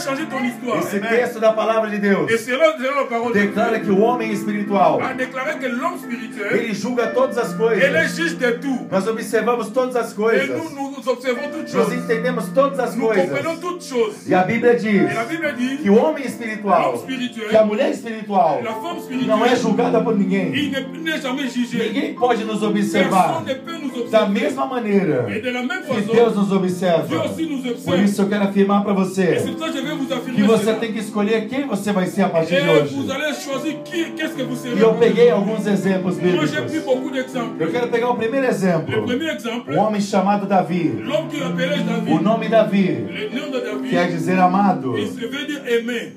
changer ton histoire. Esse texto da palavra de Deus Et selon la parole de declara Dieu, que o homem espiritual, a déclaré que l'homme spirituel, ele julga todas as il est coisas. juge de tout. Nós observamos todas as Et coisas. nous observons toutes Nós choses. entendemos todas as Nous comprenons coisas. toutes choses. E a Bíblia diz Et la Bible dit, que o homem espiritual, l'homme spirituel, que a mulher espiritual, la femme não é spirituelle, julgada por ninguém. il n'est jamais jugé. Ninguém pode nos observar Personne ne peut nous da observer. mesma maneira Et de la même que façon, Deus nos Dieu observa. aussi nous Por observe. isso eu quero afirmar para Et você c'est pour ça que je vais vous que affirmer você cela. tem que escolher quem você vai ser a partir de Et hoje. vous allez choisir qu'est-ce que vous serez. E eu peguei alguns exemplos Moi, j'ai bíblicos. pris beaucoup d'exemples. Eu quero pegar o primeiro Le exemplo. premier exemple, Um homem chamado Davi. l'homme qui appelait O David, nome Davi le nom de David, quer dizer amado. il veut dire aimer.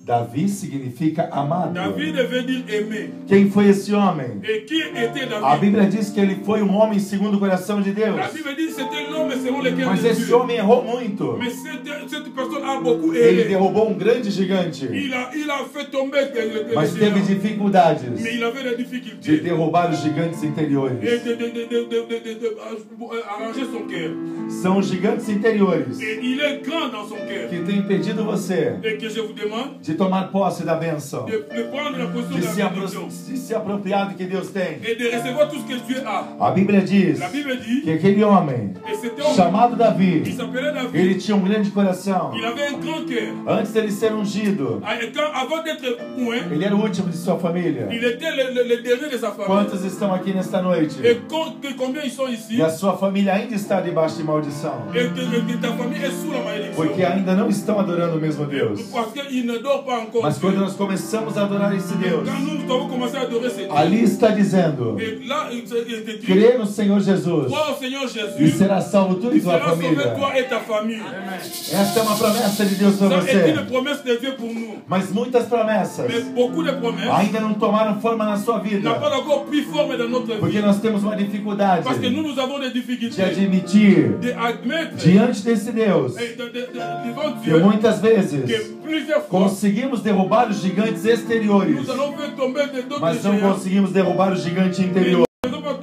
Davi significa amado. David veut dire aimer. Quem foi esse homem? Et qui était A David? Bíblia diz que ele foi um homem segundo o coração de Deus. La Bible dit que c'était l'homme selon le cœur Mas de esse Dieu. homem errou muito. Mais cette personne a beaucoup Ele erré. derrubou um grande gigante. Il a fait tomber le Mas teve géant. dificuldades Mais il avait des de difficultés. derrubar os gigantes interiores. Et de arranger son cœur. São os gigantes interiores Et il est grand dans son cœur. que têm impedido você Et que je vous demande de tomar posse da bênção, de prendre la position de de la bénédiction. se apropriar do que Deus tem. Et de recevoir tout ce que Dieu a. A Bíblia diz La Bible dit que aquele homem et cet homme, chamado il Davi, s'appelait David. ele tinha um grande coração. Il avait un grand cœur. Antes dele ser ungido, Et avant d'être point, ele era o último de sua família. il était le dernier de sa famille. Quantos estão aqui nesta noite? Et combien ils sont ici? E a sua família ainda está debaixo de maldição, Et que ta famille est sous la malédiction. porque ainda não estão adorando o mesmo Deus. Parce qu'ils ne dorment pas encore. Mas quando nós começamos a adorar esse Deus, Quand nous avons commencé à adorer ce Dieu, ali está dizendo: et là, il te dit, crê no Senhor Jesus crois au Seigneur e Jésus, será salvo tu e il tua sera sauvé família. toi et ta famille. Esta é uma promessa de Deus para Ça est você. une promesse de Dieu pour nous. Mas muitas promessas Mais beaucoup de promesses ainda não tomaram forma na sua n'ont vida, pas encore pris forme dans notre porque vie. nós temos uma dificuldade Parce que nous avons des de difficultés admitir d'admettre diante desse Deus devant que Dieu muitas vezes que plusieurs fois conseguimos derrubar os gigantes exteriores, nous allons faire tomber d'autres mas não géants. conseguimos derrubar o gigante Mais interior. nous ne faisons pas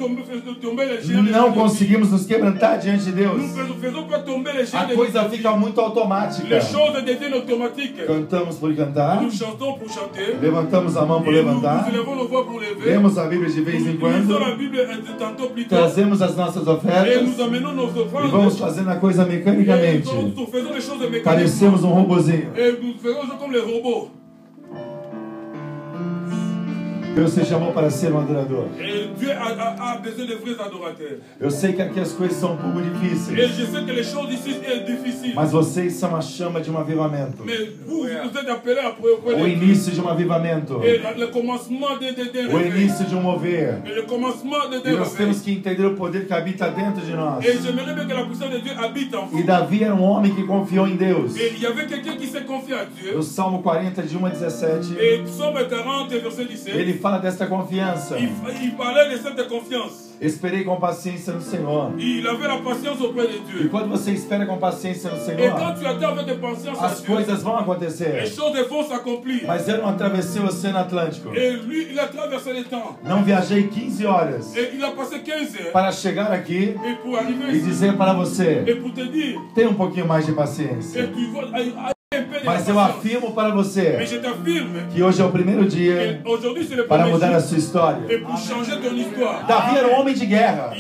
tomber les géants. Não conseguimos nos quebrantar diante de Deus. Nous ne faisons pas tomber les géants. A coisa fica muito automática. Les choses deviennent automatiques. Cantamos por cantar, Nous chantons pour chanter. levantamos a mão por Et nous levantar, élevons nos voix pour lever. lemos a Bíblia de vez em Nous quando, lisons la Bible tantôt plus tôt. trazemos as nossas Et ofertas nous amenons nos e vamos offrandes. fazendo a coisa Et mecanicamente. nous faisons les choses mécaniques. Parecemos um robozinho. Et nous faisons comme les robots. Deus te chamou para ser um adorador. Et Dieu a besoin de vrais adorateurs. Eu sei que aqui as coisas são um pouco Et difíceis, je sais que les choses ici sont difficiles. mas vocês são a chama de um avivamento. Mais vous êtes appelés à auprès O de Dieu. início de um avivamento. Et le commencement de O réveil. início de um mover. Et le commencement de E nós réveil. temos que entender o poder que habita dentro de nós. Et j'aimerais bien que la puissance de Dieu habite en vous. E Davi era um homem que confiou em Deus. Et il y avait quelqu'un qui s'est confié à Dieu. No Salmo 40, de 1 a 17, Et Psaume 40, verset 17, ele fala desta confiança. il parlait de cette confiance. Esperei com paciência no Senhor. Il avait la patience auprès de E Dieu. quando você espera com paciência no Et Senhor, quand tu attends avec de patience à as Dieu, coisas vão les acontecer. choses vont s'accomplir. Mas eu não atravessei o Oceano Atlântico. Et lui, il a traversé le temps. Não viajei 15 horas Et il a passé 15 heures. para chegar aqui Et pour arriver e ici, dizer para você: et pour te dire, tenha um pouquinho mais de et paciência. tu vois, un peu de Mas eu patience. afirmo para Mais você je t'affirme que hoje é o primeiro dia qu'aujourd'hui c'est le para premier mudar a jour. sua história. Et pour changer ton histoire. Davi era um homem de guerra,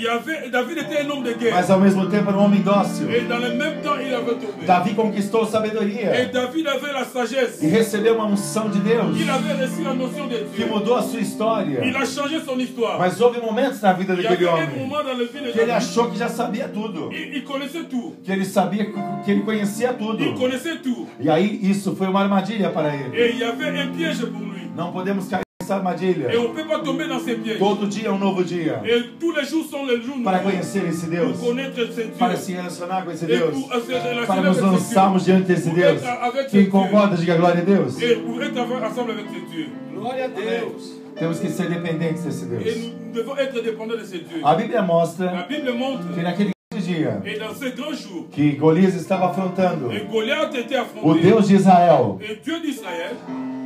David était un homme de guerre. mas ao mesmo tempo era um homem dócil. Et dans le même temps, il avait tombé. Davi conquistou Et sabedoria David avait la sagesse. e recebeu uma unção de Deus Il avait reçu la notion de que Dieu. mudou a sua história. Il a changé son histoire. Mas houve momentos na vida Il y daquele avait un homem moment dans le vie de que ele David. achou que já sabia tudo, Il connaissait tout. que ele sabia, que ele conhecia tudo. Il connaissait tout. E aí isso foi uma armadilha para ele. Et il y avait un piège pour lui. Não podemos cair nessa Et armadilha. on ne peut pas tomber dans ces pièges. Todo dia é um novo dia Et tous les jours sont les jours para nouveaux conhecer esse Deus, pour connaître ce Dieu. para se relacionar com esse Et Deus, pour se relationner para avec nos ce Dieu. lançarmos diante desse Pour Deus. être avec ce Quem Dieu. concorda, diga glória a Deus. Et pour être ensemble avec ce Dieu. Glória a Deus. Temos que ser dependentes desse Et Deus. nous devons être dépendants de ce Dieu. A Bíblia La mostra Bible montre. que naquele dia Et dans ce grand jour, que Golias estava afrontando et Goliath était o affronté. Deus de Israel, Et Dieu d'Israël.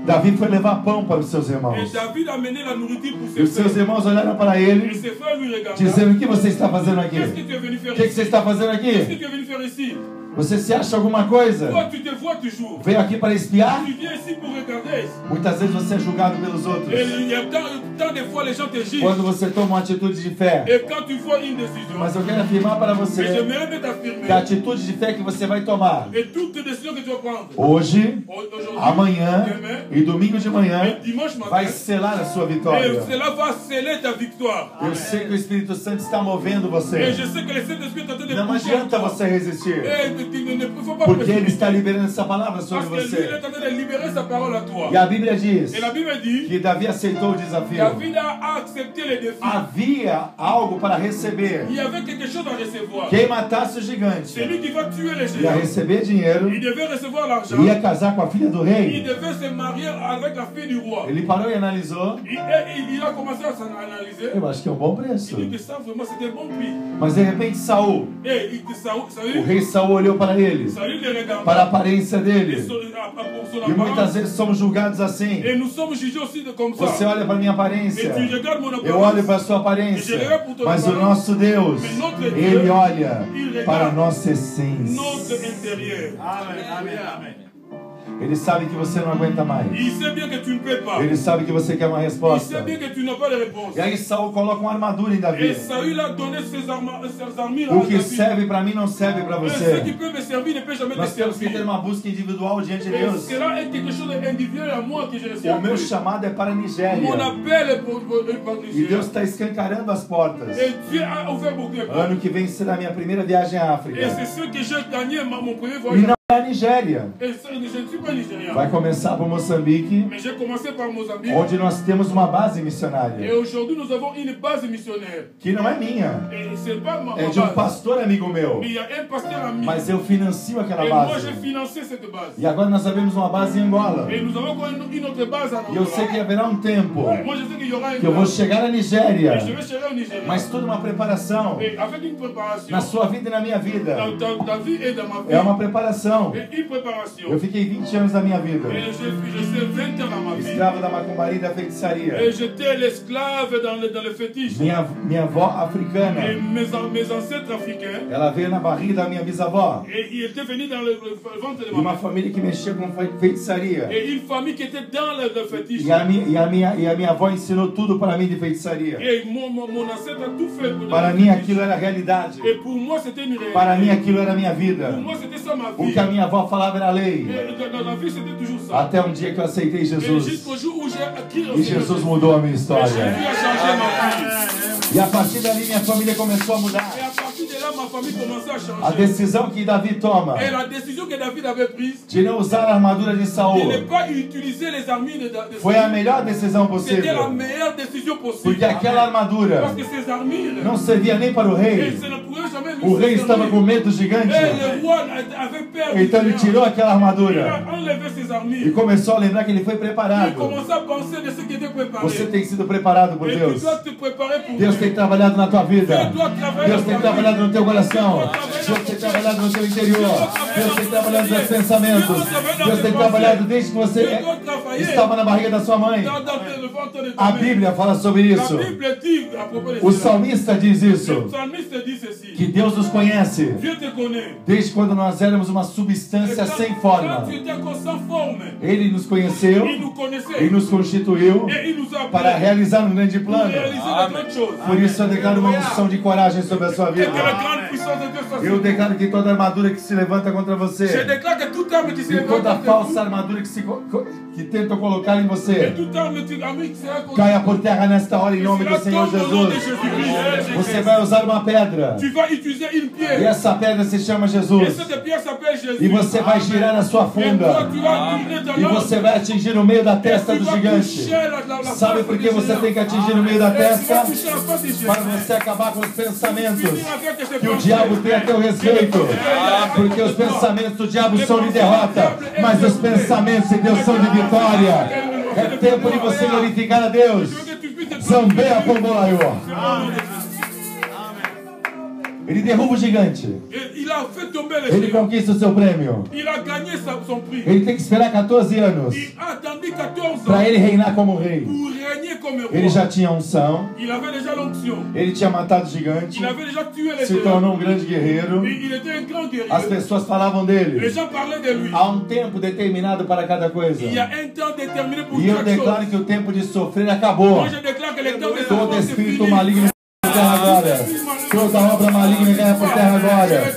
Davi foi levar pão para os seus Et irmãos. David a mené la nourriture pour E ses os seus frères. irmãos olharam para Et ele, ses frères lui regardaient. dizendo: o que você está fazendo aqui? Qu'est-ce que tu es venu faire O que ici? você está fazendo Qu'est-ce que aqui? tu es venu faire ici? Você se acha alguma coisa? Toi, tu te vois toujours. Veio aqui para espiar? Tu viens ici pour regarder. Muitas vezes você é julgado pelos outros. Et il y a tant de fois les gens te jugent. Quando você toma uma atitude de fé. Et quand tu vois une décision. Mas eu quero afirmar para você Mais j'aimerais bien t'affirmer. que a atitude de fé que você vai tomar Et toute décision que tu vas prendre. hoje, Aujourd'hui, amanhã demain, e domingo de manhã et dimanche matin. vai selar a sua Et vitória. cela va sceller ta victoire. Eu sei que o Espírito Santo está movendo Et você. je sais que le Saint-Esprit est en train de Não pousser adianta toi. você resistir, Et il ne faut pas porque Ele está précipiter. liberando essa palavra sobre Parce que lui, il você. est en train de libérer sa parole à toi. E a Bíblia diz Et la Bible dit que Davi aceitou o desafio. David a accepté les défis. Havia algo para receber. Il y avait quelque chose à recevoir. Quem matasse o gigante C'est lui qui va tuer les ia géants. receber dinheiro, Il devait recevoir l'argent. ia casar com a filha do Il rei. devait se marier avec la fille du roi. Ele parou e analisou. Il a commencé à s'analyser. Eu acho que é um bom preço. Il dit que ça, vraiment, c'était un bon prix. Mas de repente Saul, Et il dit, o Saül, rei Saul olhou para ele, Saül le regarda. para a aparência Et dele. pour son E muitas apparence. vezes somos julgados assim. Et nous sommes jugés aussi comme ça. Você olha para a minha Et aparência, tu regardes mon eu olho para a apparence. sua aparência, mas o nosso Deus, Ele olha para a nossa essência. Notre intérieur. Ele sabe que você não aguenta mais. Il sait bien que tu ne peux pas. Ele sabe que você quer uma Il resposta. sait bien que tu n'as pas de réponse. E aí Saul coloca uma armadura em Et Davi. Saül a donné ses armures O à que David. serve para mim não serve para Et ce qui você. peut me servir ne peut jamais te Nós temos que ter servir. uma busca individual diante de Et Deus. cela est quelque chose d'individuel à moi que je reçois. O meu chamado é para a Mon Nigéria. appel est pour E Niger. Deus está escancarando as portas. Et Dieu a ouvert beaucoup de portes. Ano que vem será a minha primeira viagem à Et África. c'est ce que j'ai gagné mon premier E voyage. não é a Nigéria. Et ça, je ne suis pas nigérien. Vai começar por Moçambique, Mais j'ai commencé par Mozambique. onde nós temos uma base Et missionária. aujourd'hui, nous avons une base missionnaire. Que não é minha. Et c'est pas ma É de um base. pastor amigo meu. Mais il y a un pasteur ami. Mas eu financio aquela Et moi, base. j'ai financé cette base. E agora nós abrimos uma base em Angola. Et nous avons encore une autre base à E eu sei que haverá um tempo Moi, je sais qu'il y aura un que eu vou chegar na Nigéria. Et je vais chercher au Nigeria. Mas tudo uma preparação. Et avec une préparation. Na sua vida e na minha vida. Dans ta vie et dans ma vie. É uma preparação. Et une préparation. Eu fiquei 20 anos da minha vida Et je sais 20 ans dans ma vie. escravo da macumbaria e da feitiçaria. Et j'étais l'esclave dans le fétiche. Minha avó africana, Et mes ancêtres africains. ela veio na barriga da minha bisavó. Et ils étaient venus dans le ventre de E ma uma mère. família que mexia com feitiçaria. Et une famille qui était dans le fétiche. E a minha avó ensinou tudo para mim de feitiçaria. Et mon ancêtre a tout fait pour Para mim aquilo era realidade. Et pour moi, c'était une réalité. Para mim aquilo era minha vida. Pour moi, c'était ça ma O vie. que a minha avó falava era lei. Et dans la vie, c'était toujours ça. Até um dia que eu aceitei Et Jesus. jusqu'au jour où j'ai acquis E Jesus mudou a minha Jésus história. a changé ma vie. E a partir dali minha família começou a mudar. Et à partir de là, ma famille commençait à A changer. decisão que Davi toma Et la décision que David avait prise de não usar a armadura de de ne Saul pas utiliser les armures de foi a Saül, melhor decisão c'était la possível. meilleure décision possible. Porque aquela armadura Parce que ces armures, não servia nem para o et rei. ça ne pourrait jamais O lui rei estava servir. com medo do gigante. Et le roi avait peur du Então ele géant. tirou aquela Il a armadura enlevé ses e armures. começou a lembrar que ele foi Il preparado. commençait à penser de ce qui était préparé. Você tem sido preparado por Et tu Deus. dois te préparer pour Deus tem trabalhado na tua vida. Deus tem trabalhado no teu coração. Deus tem trabalhado no teu interior. Deus tem trabalhado nos teus pensamentos. Deus tem trabalhado desde que você estava na barriga da sua mãe. dans le ventre de ta A mère. Bíblia fala sobre La isso. Bible dit à propos de O cela. salmista diz Le isso. psalmiste dit ceci. Que Deus nos conhece Dieu te connaît. desde quando nós éramos uma Et substância quand- sem quand forma. tu étais encore sans forme, Ele nos conheceu il nous e connaissait. nos constituiu Et il nous a para appelés realizar um grande pour plano. réaliser de grandes choses. Por isso eu declaro uma unção de coragem sobre a sua Et que vida. la grande puissance de Dieu soit sur Eu nous. declaro que toda armadura que se levanta contra Je você déclare que toute arme qui se e lève toda contre falsa vous, armadura que tentam colocar em et você toute arme qui sera contre caia por terra nesta hora em nome do cela Senhor tombe au nom de Jesus. Jésus-Christ. Você vai usar uma pedra Tu vas utiliser une e pierre. essa pedra se chama Et Jesus. cette pierre s'appelle Jésus. E você vai girar a sua Et toi, funda tu vas tourner ta e langue. você vai atingir no meio da Et testa tu do vas gigante. toucher la Sabe face por du que você géant. tem que atingir no meio da Et tu vas testa? toucher la face du géant. Para você acabar com os pensamentos Finir avec tes que o pensées. diabo tem a teu respeito. Porque os pensamentos do diabo são de derrota, mas os pensamentos de Deus são de vitória. É tempo de você glorificar a Deus. Zambé a Pombolaiô. Ele derruba o gigante. Et il a fait tomber les Ele géants. conquista o seu prêmio. Il a gagné son prix. Ele tem que esperar 14 anos Il a attendu 14 ans para ele reinar como rei. pour régner comme roi. Ele já tinha unção, Il avait déjà l'onction. ele tinha matado gigante, Il avait déjà tué les se géants. tornou um grande guerreiro. Il était un grand guerrier. As pessoas falavam Les dele. gens parlaient de lui. Há um tempo determinado para cada coisa. Il y a un temps déterminé pour E eu chaque declaro chose. que o tempo de sofrer acabou. Moi, je déclare que le temps de Todo souffrance est espírito fini. maligno por terra agora. Toda obra maligna cai por terra agora.